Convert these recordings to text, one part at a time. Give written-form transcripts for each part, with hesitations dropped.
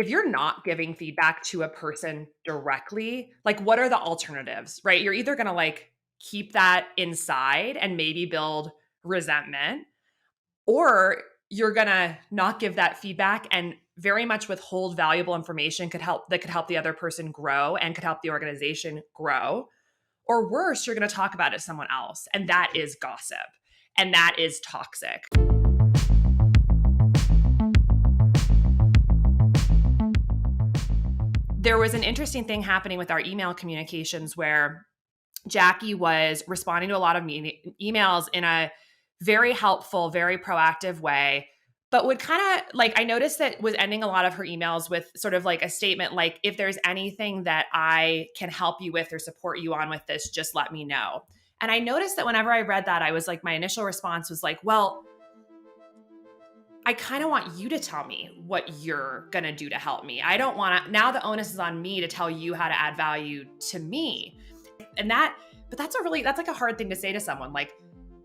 if you're not giving feedback to a person directly, like what are the alternatives, right? You're either going to like keep that inside and maybe build resentment, or you're going to not give that feedback and very much withhold valuable information could help the other person grow and could help the organization grow. Or worse, you're going to talk about it to someone else. And that is gossip. And that is toxic. There was an interesting thing happening with our email communications where Jackie was responding to a lot of emails in a very helpful, very proactive way, but would kind of like, I noticed that was ending a lot of her emails with sort of like a statement like, if there's anything that I can help you with or support you on with this, just let me know. And I noticed that whenever I read that, I was like, my initial response was like, well, I kind of want you to tell me what you're going to do to help me. I don't want to, now the onus is on me to tell you how to add value to me. And but that's like a hard thing to say to someone. Like,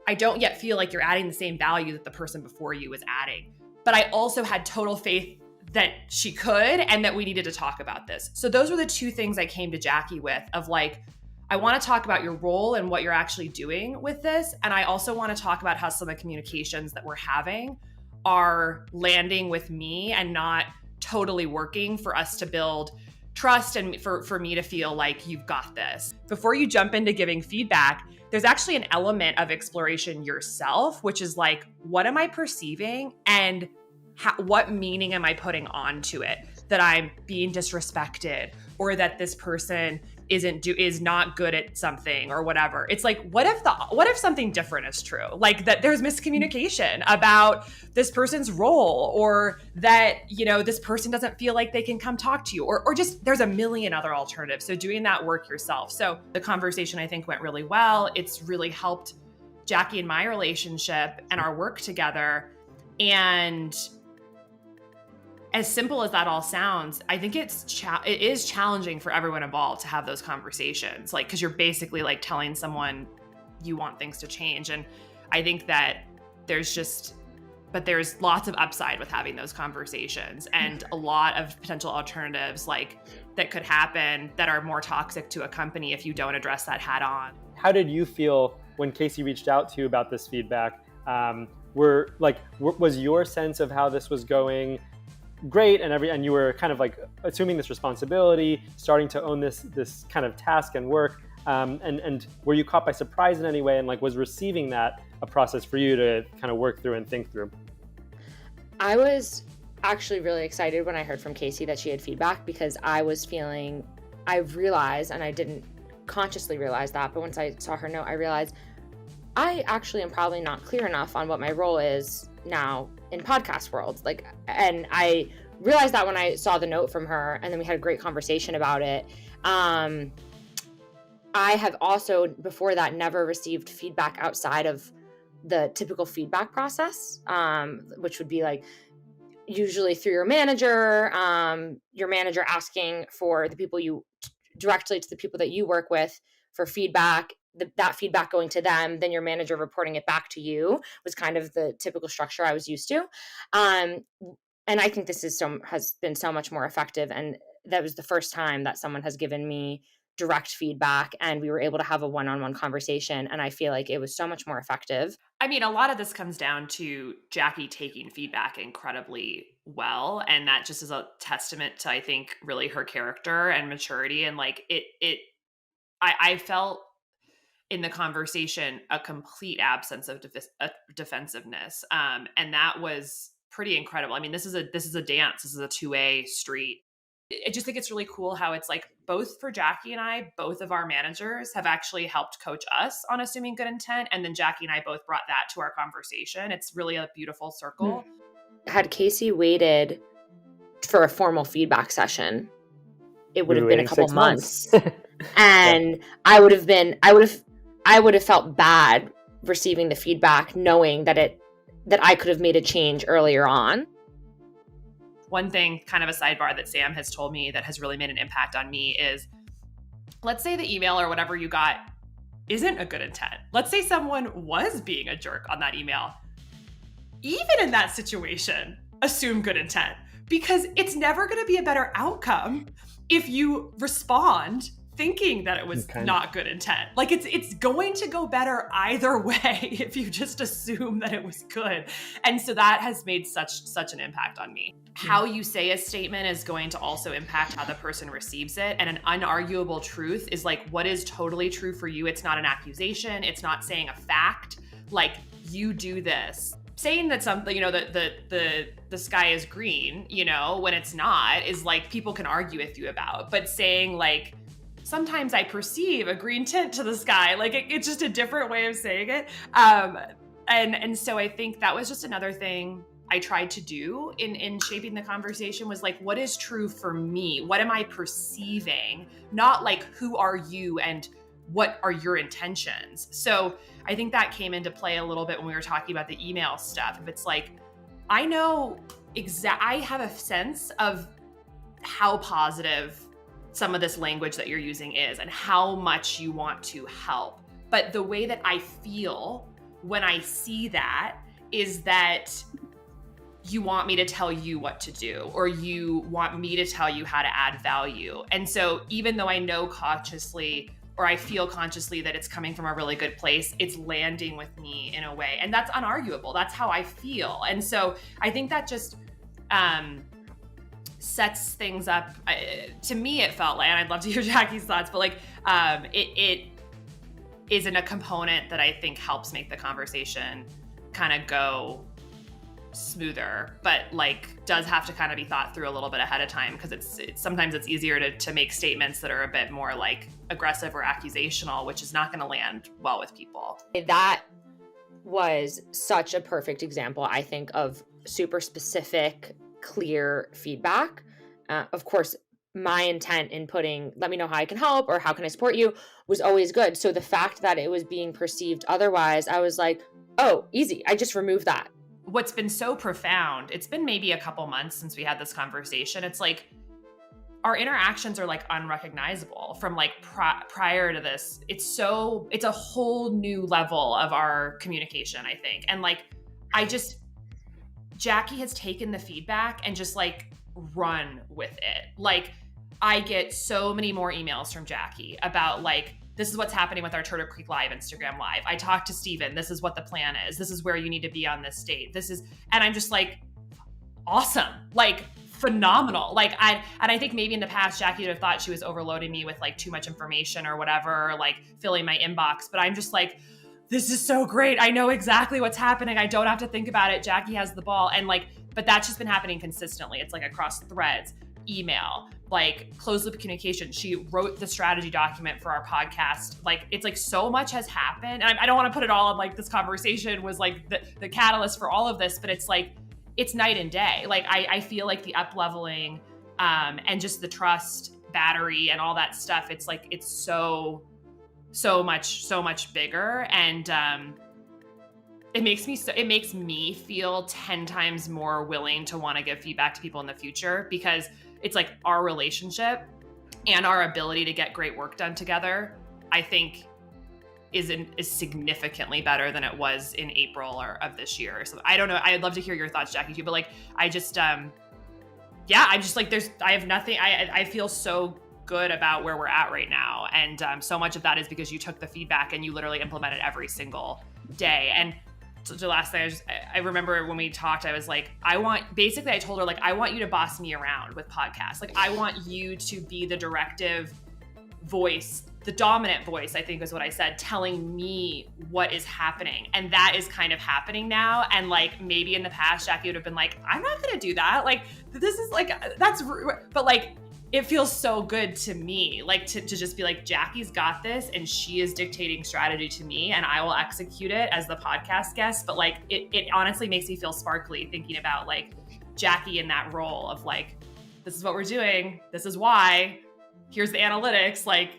I don't yet feel like you're adding the same value that the person before you was adding. But I also had total faith that she could and that we needed to talk about this. So those were the two things I came to Jackie with of like, I want to talk about your role and what you're actually doing with this. And I also want to talk about how some of the communications that we're having are landing with me and not totally working for us to build trust and for me to feel like you've got this. Before you jump into giving feedback, there's actually an element of exploration yourself, which is like, what am I perceiving and what meaning am I putting onto it? That I'm being disrespected or that this person is not good at something or whatever. It's like, what if something different is true? Like that there's miscommunication about this person's role, or that, this person doesn't feel like they can come talk to you, or just there's a million other alternatives. So doing that work yourself. So the conversation I think went really well. It's really helped Jackie and my relationship and our work together. And as simple as that all sounds, I think it is challenging for everyone involved to have those conversations, like, because you're basically like telling someone you want things to change. And I think that there's lots of upside with having those conversations and a lot of potential alternatives like that could happen that are more toxic to a company if you don't address that head on. How did you feel when Casey reached out to you about this feedback? Was your sense of how this was going great, and you were kind of like assuming this responsibility, starting to own this kind of task and work, and were you caught by surprise in any way, and like was receiving that a process for you to kind of work through and think through? I was actually really excited when I heard from Casey that she had feedback, because I realized, and I didn't consciously realize that, but once I saw her note, I realized I actually am probably not clear enough on what my role is now in podcast world. And I realized that when I saw the note from her, and then we had a great conversation about it. I have also, before that, never received feedback outside of the typical feedback process, which would be like usually through your manager asking for the people directly to the people that you work with for feedback, that feedback going to them, then your manager reporting it back to you was kind of the typical structure I was used to. And I think this has been so much more effective. And that was the first time that someone has given me direct feedback and we were able to have a one-on-one conversation. And I feel like it was so much more effective. I mean, a lot of this comes down to Jackie taking feedback incredibly well. And that just is a testament to, I think, really her character and maturity. And like I felt in the conversation a complete absence of defensiveness. And that was pretty incredible. I mean, this is a dance. This is a two-way street. I just think it's really cool how it's like both for Jackie and I, both of our managers have actually helped coach us on assuming good intent. And then Jackie and I both brought that to our conversation. It's really a beautiful circle. Had Casey waited for a formal feedback session, it would have been a couple months. And I would have felt bad receiving the feedback, knowing that I could have made a change earlier on. One thing, kind of a sidebar, that Sam has told me that has really made an impact on me is, let's say the email or whatever you got isn't a good intent. Let's say someone was being a jerk on that email. Even in that situation, assume good intent, because it's never going to be a better outcome if you respond thinking that it was not good intent. Like it's going to go better either way if you just assume that it was good. And so that has made such an impact on me. How you say a statement is going to also impact how the person receives it. And an unarguable truth is like what is totally true for you. It's not an accusation. It's not saying a fact. Like you do this. Saying that something, you know, the sky is green, you know, when it's not, is like people can argue with you about. But saying like, sometimes I perceive a green tint to the sky, like it's just a different way of saying it. And so I think that was just another thing I tried to do in shaping the conversation was like, what is true for me? What am I perceiving? Not like, who are you and what are your intentions? So I think that came into play a little bit when we were talking about the email stuff. If it's like, I know I have a sense of how positive some of this language that you're using is and how much you want to help. But the way that I feel when I see that is that you want me to tell you what to do, or you want me to tell you how to add value. And so even though I know consciously, or I feel consciously that it's coming from a really good place, it's landing with me in a way. And that's unarguable. That's how I feel. And so I think that just sets things up. To me, it felt like, and I'd love to hear Jackie's thoughts, but like it isn't a component that I think helps make the conversation kind of go smoother, but like does have to kind of be thought through a little bit ahead of time, because it's sometimes it's easier to make statements that are a bit more like aggressive or accusational, which is not going to land well with people. That was such a perfect example, I think, of super specific, clear feedback. Of course, my intent in putting, let me know how I can help or how can I support you, was always good. So the fact that it was being perceived otherwise, I was like, oh, easy. I just removed that. What's been so profound, it's been maybe a couple months since we had this conversation. It's like our interactions are like unrecognizable from like prior to this. It's a whole new level of our communication, I think. And like, Jackie has taken the feedback and just like run with it. Like I get so many more emails from Jackie about like, this is what's happening with our Turtle Creek Live Instagram Live. I talked to Steven. This is what the plan is. This is where you need to be on this date. And I'm just like, awesome, like phenomenal. Like I think maybe in the past, Jackie would have thought she was overloading me with like too much information or whatever, or like filling my inbox. But I'm just like, this is so great. I know exactly what's happening. I don't have to think about it. Jackie has the ball. And like, but that's just been happening consistently. It's like across threads, email, like closed loop communication. She wrote the strategy document for our podcast. Like, it's like so much has happened. And I don't want to put it all on like this conversation was like the catalyst for all of this, but it's like, it's night and day. Like I feel like the up leveling and just the trust battery and all that stuff. It's like, it's so much bigger. And it makes me feel 10 times more willing to want to give feedback to people in the future, because it's like our relationship and our ability to get great work done together, I think is significantly better than it was in April of this year. So I don't know. I'd love to hear your thoughts, Jackie, too. But like, I just, I'm just like, I have nothing. I feel so good about where we're at right now. And so much of that is because you took the feedback and you literally implemented every single day. And the last thing I remember when we talked, I was like, I told her, like, I want you to boss me around with podcasts. Like, I want you to be the directive voice, the dominant voice, I think is what I said, telling me what is happening. And that is kind of happening now. And like, maybe in the past, Jackie would have been like, I'm not going to do that. Like, this is like, but like, it feels so good to me, like to just be like, Jackie's got this and she is dictating strategy to me and I will execute it as the podcast guest. But like, it honestly makes me feel sparkly thinking about like Jackie in that role of like, this is what we're doing. This is why, here's the analytics, like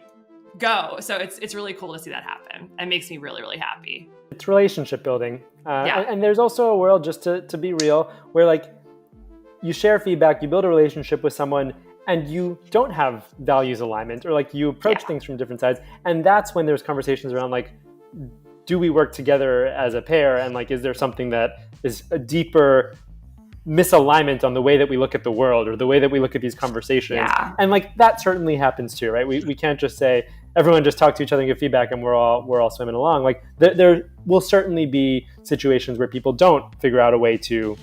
go. So it's really cool to see that happen. It makes me really, really happy. It's relationship building. And there's also a world, just to be real, where like you share feedback, you build a relationship with someone, and you don't have values alignment, or like you approach things from different sides. And that's when there's conversations around like, do we work together as a pair? And like, is there something that is a deeper misalignment on the way that we look at the world or the way that we look at these conversations. Yeah. And like that certainly happens too, right? We can't just say everyone just talk to each other and give feedback and we're all swimming along. Like there will certainly be situations where people don't figure out a way to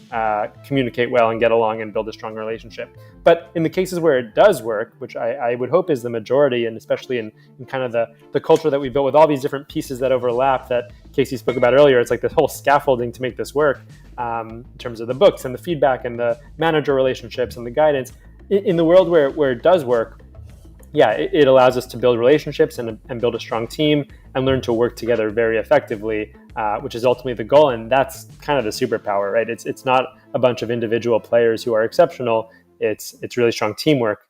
communicate well and get along and build a strong relationship. But in the cases where it does work, which I would hope is the majority, and especially in kind of the culture that we built with all these different pieces that overlap that Casey spoke about earlier, it's like this whole scaffolding to make this work in terms of the books and the feedback and the manager relationships and the guidance. In the world where it does work, yeah, it allows us to build relationships and build a strong team and learn to work together very effectively, which is ultimately the goal. And that's kind of the superpower, right? It's not a bunch of individual players who are exceptional. It's really strong teamwork.